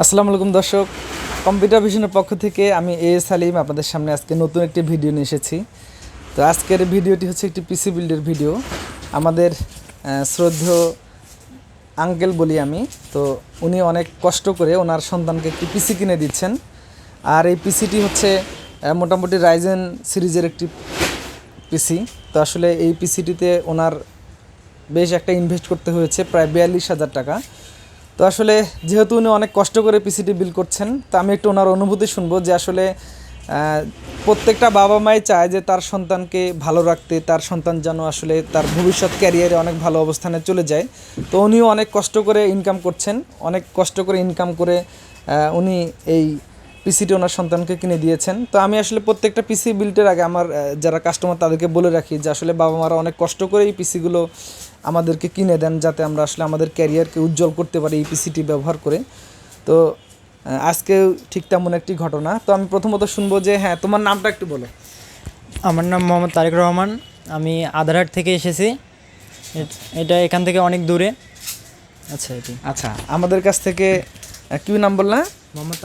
আসসালামু আলাইকুম দর্শক, কম্পিউটার ভিশনের পক্ষ থেকে আমি সালিম আপনাদের সামনে আজকে নতুন একটি ভিডিও নিয়ে এসেছি। তো আজকের ভিডিওটি হচ্ছে একটি পিসি বিল্ডের ভিডিও। আমাদের শ্রদ্ধেয় আঙ্কেল বলি আমি, তো উনি অনেক কষ্ট করে ওনার সন্তানকে একটি পিসি কিনে দিচ্ছেন। আর এই পিসিটি হচ্ছে মোটামুটি রাইজেন সিরিজের একটি পিসি। তো আসলে এই পিসিটিতে ওনার বেশ একটা ইনভেস্ট করতে হয়েছে, প্রায় 42,000 টাকা। তো আসলে যেহেতু উনি অনেক কষ্ট করে পিসিটি বিল্ড করছেন, তো আমি একটু ওনার অনুভূতি শুনবো যে আসলে প্রত্যেকটা বাবা মাই চায় যে তার সন্তানকে ভালো রাখতে, তার সন্তান যেন আসলে তার ভবিষ্যৎ ক্যারিয়ারে অনেক ভালো অবস্থানে চলে যায়। তো উনিও অনেক কষ্ট করে ইনকাম করছেন, অনেক কষ্ট করে ইনকাম করে উনি এই পিসিটি ওনার সন্তানকে কিনে দিয়েছেন। তো আমি আসলে প্রত্যেকটা পিসি বিল্ডের আগে আমার যারা কাস্টমার তাদেরকে বলে রাখি যে আসলে বাবা মারা অনেক কষ্ট করে এই পিসিগুলো আমাদেরকে কিনে দেন, যাতে আমরা আসলে আমাদের ক্যারিয়ারকে উজ্জ্বল করতে পারি এই পিসিটি ব্যবহার করে। তো আজকে ঠিক তেমন একটি ঘটনা। তো আমি প্রথমত শুনবো যে হ্যাঁ, তোমার নামটা একটু বলো। আমার নাম মোহাম্মদ তারেক রহমান, আমি আধারহাট থেকে এসেছি। এটা এখান থেকে অনেক দূরে। আচ্ছা, আমাদের কাছ থেকে কি নাম বললা? মোহাম্মদ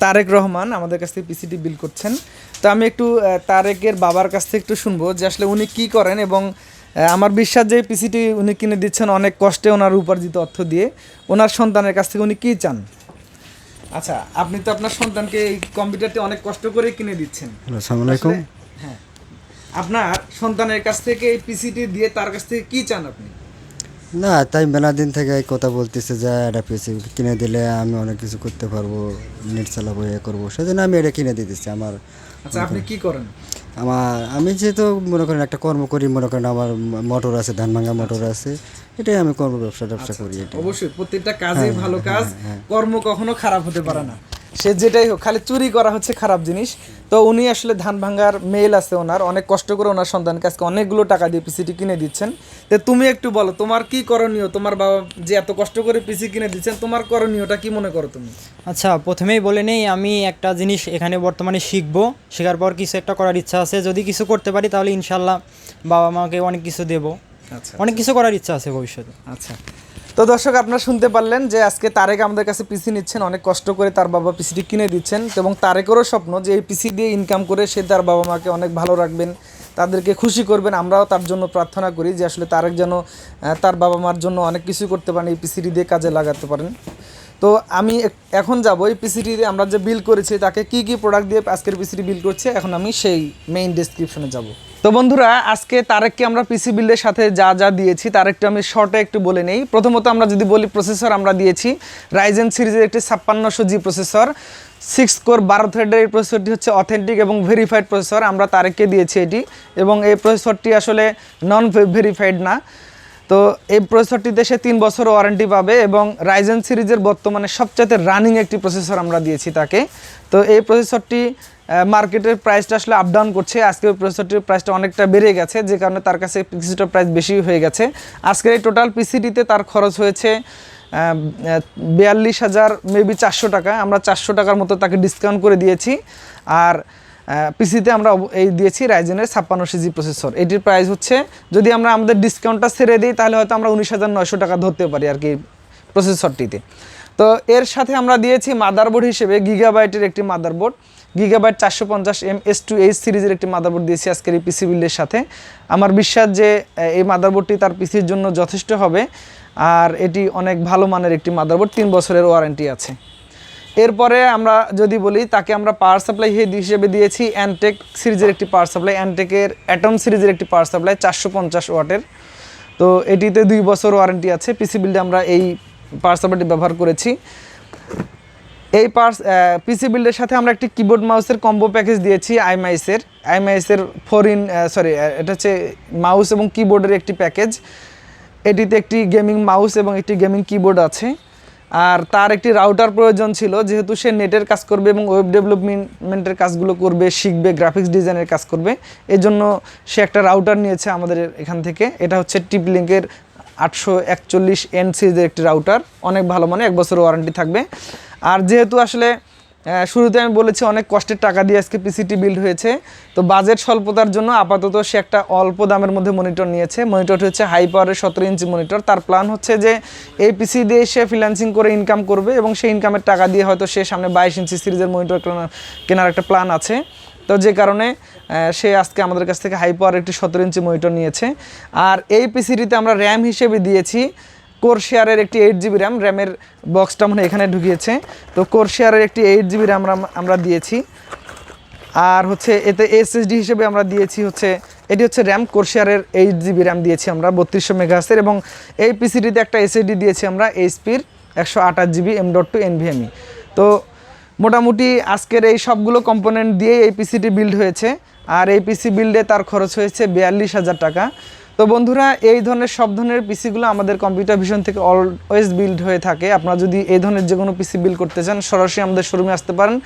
তারেক রহমান আমাদের কাছ থেকে পিসিটি বিল করছেন। তো আমি একটু তারেকের বাবার কাছ থেকে একটু শুনবো যে আসলে উনি কী করেন, এবং আমার বিশ্বাস যে পিসিটি উনি কিনে দিচ্ছেন অনেক কষ্টে ওনার উপার্জিত অর্থ দিয়ে। ওনার সন্তানের কাছ থেকে উনি কী চান? আচ্ছা, আপনি তো আপনার সন্তানকে এই কম্পিউটারটি অনেক কষ্ট করে কিনে দিচ্ছেন। আসসালামু আলাইকুম। হ্যাঁ, আপনার সন্তানের কাছ থেকে এই পিসিটি দিয়ে তার কাছ থেকে কী চান আপনি? না, তাই মেলা দিন থেকে এই কথা বলতেছে যে এটা পিসি কিনে দিলে আমি অনেক কিছু করতে পারবো, নেট চালাবো, এ করবো, সেজন্য আমি এটা কিনে দিতেছি। আচ্ছা, আপনি কি করেন? আমি যেহেতু মনে করেন একটা কর্ম করি, মনে করেন আমার মোটর আছে, ধান ভাঙা মোটর আছে, এটাই আমি কর্ম ব্যবসা করি। এটা অবশ্যই প্রত্যেকটা কাজই ভালো কাজ, কর্ম কখনো খারাপ হতে পারে না। সে যেটাই হোক, খালি চুরি করা হচ্ছে খারাপ জিনিস। তো উনি আসলে ধান ভাঙ্গার মেল আছে ওনার, অনেক কষ্ট করে ওনার সন্তানকে আজকে অনেকগুলো টাকা দিয়ে পিসিটি কিনে দিচ্ছেন। তো তুমি একটু বলো তোমার কি করণীয়, তোমার বাবা যে এত কষ্ট করে পিসি কিনে দিচ্ছেন, তোমার করণীয়টা কি মনে করো তুমি? আচ্ছা, প্রথমেই বলে নেই, আমি একটা জিনিস এখানে বর্তমানে শিখবো, শেখার পর কিছু একটা করার ইচ্ছা আছে। যদি কিছু করতে পারি তাহলে ইনশাল্লাহ বাবা মাকে অনেক কিছু দেবো। আচ্ছা, অনেক কিছু করার ইচ্ছা আছে ভবিষ্যতে। আচ্ছা, তো দর্শক আপনারা শুনতে পারলেন যে আজকে তারেক আমাদের কাছে পিসি নিচ্ছেন, অনেক কষ্ট করে তার বাবা পিসিটি কিনে দিচ্ছেন, এবং তারেকেরও স্বপ্ন যে এই পিসি দিয়ে ইনকাম করে সে তার বাবা মাকে অনেক ভালো রাখবেন, তাদেরকে খুশি করবেন। আমরাও তার জন্য প্রার্থনা করি যে আসলে তারেক যেন তার বাবা মার জন্য অনেক কিছু করতে পারেন, এই পিসিটি দিয়ে কাজে লাগাতে পারেন। তো আমি এখন যাব এই পিসিটি দিয়ে আমরা যে বিল করেছি তাকে কি কি প্রোডাক্ট দিয়ে আজকের পিসিটি বিল করছে, এখন আমি সেই মেইন ডেসক্রিপশনে যাব। তো বন্ধুরা, আজকে তারেককে আমরা পিসি বিল্ডের সাথে যা যা দিয়েছি তার একটু আমি শর্টে একটু বলে নেই। প্রথমত আমরা যদি বলি, প্রসেসর আমরা দিয়েছি রাইজেন সিরিজের একটি 5600G প্রসেসর, 6 কোর 12 থ্রেডের। এই প্রসেসরটি হচ্ছে অথেন্টিক এবং ভেরিফাইড প্রসেসর, আমরা তারেককে দিয়েছি এটি, এবং এই প্রসেসরটি আসলে নন ভেরিফাইড না। তো এই প্রসেসরটিতে সে 3 বছর ওয়ারেন্টি পাবে, এবং রাইজেন সিরিজের বর্তমানে সবচেয়ে রানিং একটি প্রসেসর আমরা দিয়েছি তাকে। তো এই প্রসেসরটি মার্কেটের প্রাইসটা আসলে আপ ডাউন করছে। আজকে ওই প্রসেসরটির প্রাইসটা অনেকটা বেড়ে গেছে, যে কারণে তার কাছে কিছুটা প্রাইস বেশি হয়ে গেছে। আজকের এই টোটাল পিসিটিতে তার খরচ হয়েছে 42,000 মেবি 400 টাকা। আমরা 400 টাকার মতো তাকে ডিসকাউন্ট করে দিয়েছি। আর পিসিতে আমরা এই দিয়েছি রাইজেনের 5600G প্রসেসর। এটির প্রাইস হচ্ছে, যদি আমরা আমাদের ডিসকাউন্টটা ছেড়ে দিই তাহলে হয়তো আমরা 19,900 টাকা ধরতে পারি আর কি প্রসেসরটিতে। তো এর সাথে আমরা দিয়েছি মাদারবোর্ড হিসেবে গিগাবাইটের একটি মাদারবোর্ড, গিগাবাইট 450M S2H সিরিজের একটি মাদারবোর্ড দিয়েছি আজকের এই পিসি বিল্ডের সাথে। আমার বিশ্বাস যে এই মাদারবোর্ডটি তার পিসির জন্য যথেষ্ট হবে, আর এটি অনেক ভালো মানের একটি মাদারবোর্ড, 3 বছরের ওয়ারেন্টি আছে। এরপরে আমরা যদি বলি, তাকে আমরা পাওয়ার সাপ্লাই হিসেবে দিয়েছি অ্যান্টেক সিরিজের একটি পাওয়ার সাপ্লাই, অ্যান্টেকের অ্যাটম সিরিজের একটি পাওয়ার সাপ্লাই 450 ওয়াটের। তো এটিতে 2 বছর ওয়ারেন্টি আছে। পিসি বিল্ডে আমরা এই পাওয়ার সাপ্লাইটি ব্যবহার করেছি। এই পিসি বিল্ডের সাথে আমরা একটি কিবোর্ড মাউসের কম্বো প্যাকেজ দিয়েছি আইমাইসের 4 এটা হচ্ছে মাউস এবং কিবোর্ডের একটি প্যাকেজ। এটিতে একটি গেমিং মাউস এবং একটি গেমিং কিবোর্ড আছে। আর তার একটি রাউটার প্রয়োজন ছিল, যেহেতু সে নেটের কাজ করবে এবং ওয়েব ডেভেলপমেন্টের কাজগুলো করবে, শিখবে, গ্রাফিক্স ডিজাইনের কাজ করবে। এই জন্য সে একটা রাউটার নিয়েছে আমাদের এখান থেকে। এটা হচ্ছে টিপলিংকের 841N সিরিজের একটি রাউটার, অনেক ভালো মানে, 1 বছর ওয়ারেন্টি থাকবে। আর যেহেতু আসলে শুরুতে আমি বলেছি অনেক কষ্টের টাকা দিয়ে আজকে পিসিটি বিল্ড হয়েছে। তো বাজেট স্বল্পতার জন্য আপাতত সে একটা অল্প দামের মধ্যে মনিটর নিয়েছে। মনিটরটি হচ্ছে হাই পাওয়ারের 17 ইঞ্চি মনিটর। তার প্ল্যান হচ্ছে যে এই পিসি দিয়ে সে ফ্রিল্যান্সিং করে ইনকাম করবে এবং সেই ইনকামের টাকা দিয়ে হয়তো সে সামনে 22 ইঞ্চি সিরিজের মনিটর কেনার একটা প্ল্যান আছে। তো যে কারণে সে আজকে আমাদের কাছ থেকে হাই পাওয়ার একটি 17 ইঞ্চি মনিটর নিয়েছে। আর এই পিসিটিতে আমরা র্যাম হিসেবে দিয়েছি কোরশেয়ারের একটি 8GB র্যাম। র্যামের বক্সটা মানে এখানে ঢুকিয়েছে। তো কোরশেয়ারের একটি 8GB র্যাম আমরা দিয়েছি। আর হচ্ছে এতে এসএসডি হিসেবে আমরা দিয়েছি হচ্ছে এটি হচ্ছে র্যাম কোরশেয়ারের 8GB র্যাম দিয়েছি আমরা 3200 মেগাহার্টজের। এবং এই পিসিটিতে একটা এসএসডি দিয়েছি আমরা এইচপির 128GB M.2 NVMe। তো মোটামুটি আজকের এই সবগুলো কম্পোনেন্ট দিয়ে এই পিসিটি বিল্ড হয়েছে। আর এই পিসি বিল্ডে তার খরচ হয়েছে 42,000 টাকা। তো বন্ধুরা, এই ধরনের সব ধরনের পিসিগুলো আমাদের কম্পিউটার ভিশন থেকে অলওয়েজ বিল্ড হয়ে থাকে। আপনারা যদি এই ধরনের যে কোনো পিসি বিল্ড করতে চান সরাসরি আমাদের শোরুমে আসতে পারেন,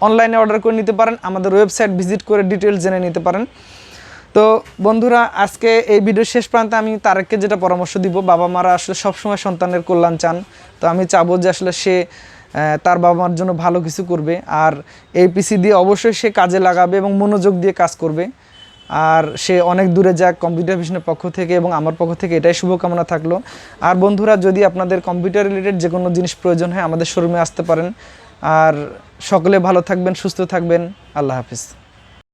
অনলাইনে অর্ডার করে নিতে পারেন, আমাদের ওয়েবসাইট ভিজিট করে ডিটেলস জেনে নিতে পারেন। তো বন্ধুরা, আজকে এই ভিডিওর শেষ প্রান্তে আমি তারেককে যেটা পরামর্শ দিব, বাবা মারা আসলে সবসময় সন্তানের কল্যাণ চান। তো আমি চাবো যে আসলে সে তার বাবা মার জন্য ভালো কিছু করবে, আর এই পিসি দিয়ে অবশ্যই সে কাজে লাগাবে এবং মনোযোগ দিয়ে কাজ করবে। আর সে অনেক দূরে যাক কম্পিউটার ভিশনের পক্ষ থেকে, এবং আমার পক্ষ থেকে এটাই শুভকামনা থাকলো। আর বন্ধুরা, যদি আপনাদের কম্পিউটার রিলেটেড যে কোনো জিনিস প্রয়োজন হয় আমাদের শোরুমে আসতে পারেন। আর সকলে ভালো থাকবেন, সুস্থ থাকবেন। আল্লাহ হাফিজ।